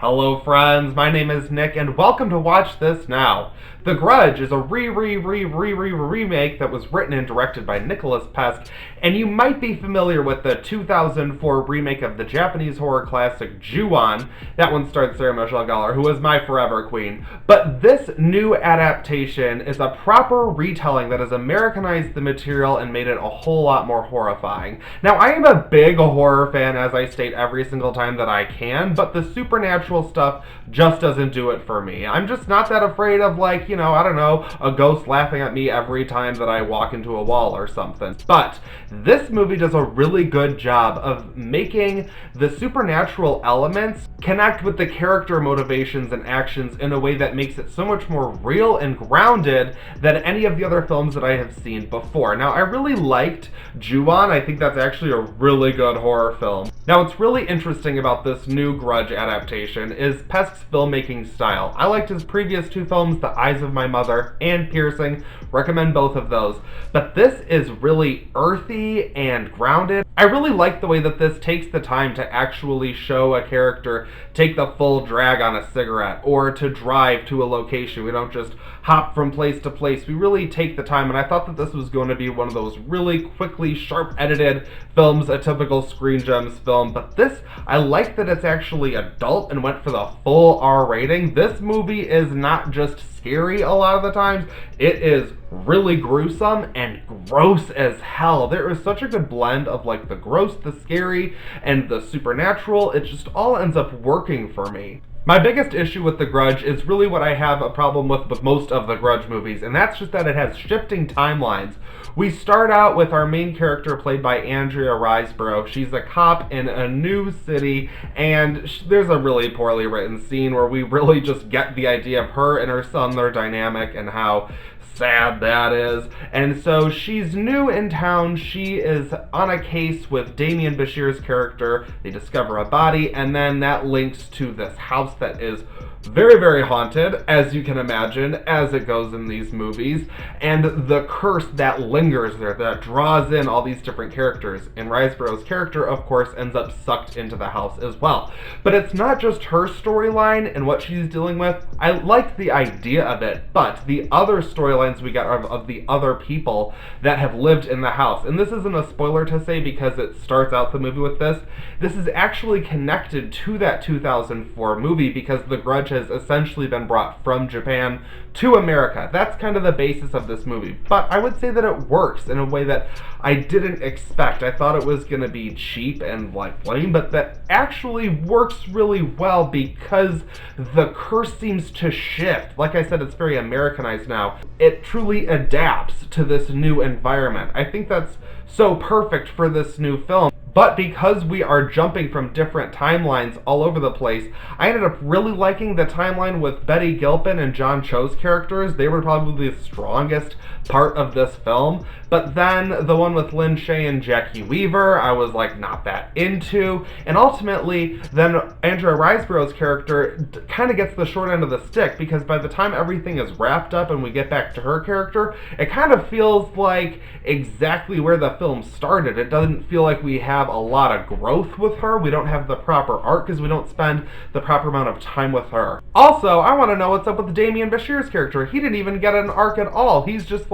Hello friends, my name is Nick and welcome to Watch This Now. The Grudge is a remake that was written and directed by Nicholas Pesk, and you might be familiar with the 2004 remake of the Japanese horror classic Ju-on. That one starred Sarah Michelle Gellar, who was my forever queen. But this new adaptation is a proper retelling that has Americanized the material and made it a whole lot more horrifying. Now, I am a big horror fan, as I state every single time that I can, but the supernatural stuff just doesn't do it for me. I'm just not that afraid of, I don't know, a ghost laughing at me every time that I walk into a wall or something. But this movie does a really good job of making the supernatural elements connect with the character motivations and actions in a way that makes it so much more real and grounded than any of the other films that I have seen before. Now, I really liked Ju-on. I think that's actually a really good horror film. Now, what's really interesting about this new Grudge adaptation is Pesk's filmmaking style. I liked his previous two films, The Eyes of My Mother and Piercing. Recommend both of those. But this is really earthy and grounded. I really like the way that this takes the time to actually show a character take the full drag on a cigarette or to drive to a location. We don't just hop from place to place. We really take the time, and I thought that this was going to be one of those really quickly, sharp edited films, a typical Screen Gems film. But this, I like that it's actually adult and went for the full R rating. This movie is not just scary a lot of the times, it is really gruesome and gross as hell. There is such a good blend of the gross, the scary, and the supernatural. It just all ends up working for me. My biggest issue with The Grudge is really what I have a problem with most of the Grudge movies, and that's just that it has shifting timelines. We start out with our main character played by Andrea Riseborough. She's a cop in a new city, and there's a really poorly written scene where we really just get the idea of her and her son, their dynamic, and how sad that is. And so she's new in town. She is on a case with Damien Bashir's character. They discover a body, and then that links to this house that is very, very haunted, as you can imagine, as it goes in these movies, and the curse that lingers there, that draws in all these different characters. And Riseborough's character, of course, ends up sucked into the house as well. But it's not just her storyline and what she's dealing with. I like the idea of it, but the other storylines we get are of the other people that have lived in the house. And this isn't a spoiler to say because it starts out the movie with this. This is actually connected to that 2004 movie because The Grudge has essentially been brought from Japan to America. That's kind of the basis of this movie. But I would say that it works in a way that I didn't expect. I thought it was going to be cheap and lame, but that actually works really well because the curse seems to shift. Like I said, it's very Americanized now. It truly adapts to this new environment. I think that's so perfect for this new film. But because we are jumping from different timelines all over the place, I ended up really liking the timeline with Betty Gilpin and John Cho's characters. They were probably the strongest part of this film. But then the one with Lin Shaye and Jackie Weaver, I was not that into. And ultimately, then Andrea Riseborough's character kind of gets the short end of the stick because by the time everything is wrapped up and we get back to her character, it kind of feels like exactly where the film started. It doesn't feel like we have a lot of growth with her. We don't have the proper arc because we don't spend the proper amount of time with her. Also, I want to know what's up with Damien Bashir's character. He didn't even get an arc at all. He's just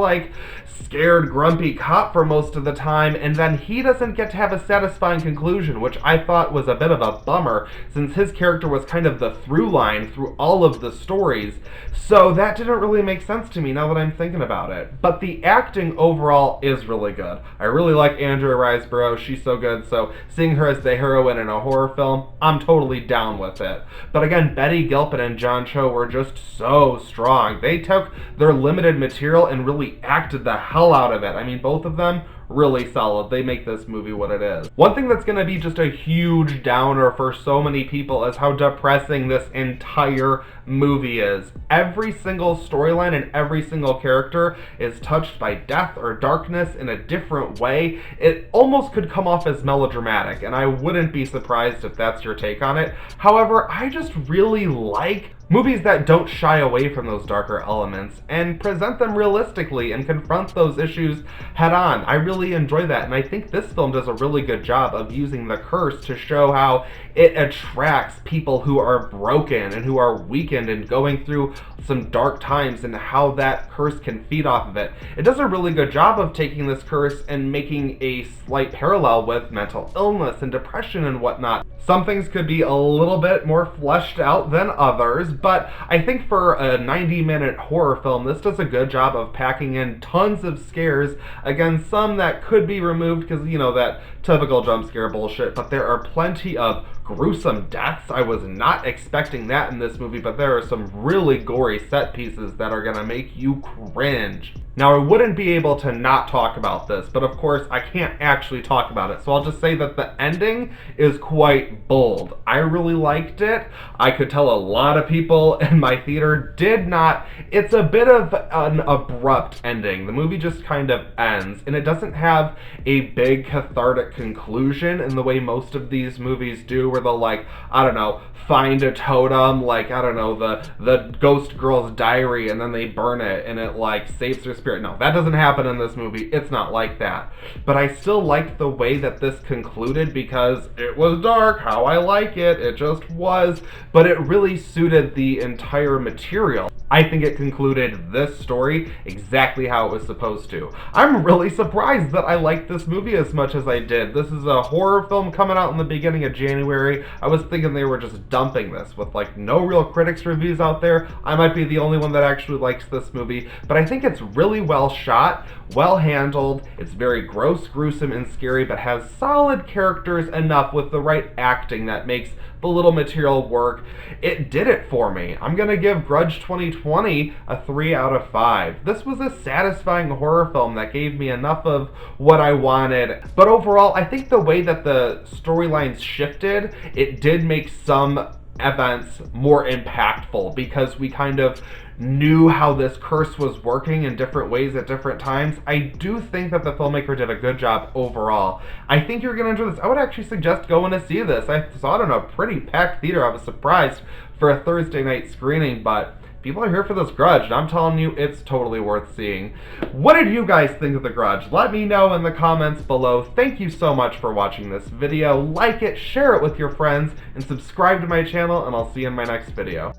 scared, grumpy cop for most of the time, and then he doesn't get to have a satisfying conclusion, which I thought was a bit of a bummer since his character was kind of the through line through all of the stories. So that didn't really make sense to me now that I'm thinking about it. But the acting overall is really good. I really like Andrea Riseborough. She's so good. So seeing her as the heroine in a horror film, I'm totally down with it. But again, Betty Gilpin and John Cho were just so strong. They took their limited material and really acted the hell out of it. I mean, both of them really solid. They make this movie what it is. One thing that's going to be just a huge downer for so many people is how depressing this entire movie is. Every single storyline and every single character is touched by death or darkness in a different way. It almost could come off as melodramatic, and I wouldn't be surprised if that's your take on it. However, I just really like Movies that don't shy away from those darker elements and present them realistically and confront those issues head on. I really enjoy that, and I think this film does a really good job of using the curse to show how it attracts people who are broken and who are weakened and going through some dark times, and how that curse can feed off of it. It does a really good job of taking this curse and making a slight parallel with mental illness and depression and whatnot. Some things could be a little bit more fleshed out than others, but I think for a 90-minute horror film, this does a good job of packing in tons of scares. Again, some that could be removed because, you know, that typical jump scare bullshit, but there are plenty of gruesome deaths. I was not expecting that in this movie, but there are some really gory set pieces that are gonna make you cringe. Now, I wouldn't be able to not talk about this, but of course I can't actually talk about it, so I'll just say that the ending is quite bold. I really liked it. I could tell a lot of people in my theater did not. It's a bit of an abrupt ending. The movie just kind of ends, and it doesn't have a big cathartic conclusion in the way most of these movies do, where they'll, like, I don't know, find a totem, like, I don't know, the ghost girl's diary, and then they burn it and it, like, saves their spirit. No, that doesn't happen in this movie. It's not like that. But I still liked the way that this concluded because it was dark, how I like it. It just was. But it really suited the entire material. I think it concluded this story exactly how it was supposed to. I'm really surprised that I liked this movie as much as I did. This is a horror film coming out in the beginning of January. I was thinking they were just dumping this with, like, no real critics reviews out there. I might be the only one that actually likes this movie, but I think it's really well shot, well handled. It's very gross, gruesome, and scary, but has solid characters enough with the right acting that makes the little material work. It did it for me. I'm gonna give Grudge 2020 a 3 out of 5. This was a satisfying horror film that gave me enough of what I wanted, but overall, I think the way that the storylines shifted, it did make some events more impactful because we kind of knew how this curse was working in different ways at different times. I do think that the filmmaker did a good job overall. I think you're going to enjoy this. I would actually suggest going to see this. I saw it in a pretty packed theater. I was surprised for a Thursday night screening, but people are here for this Grudge, and I'm telling you, it's totally worth seeing. What did you guys think of The Grudge? Let me know in the comments below. Thank you so much for watching this video. Like it, share it with your friends, and subscribe to my channel, and I'll see you in my next video.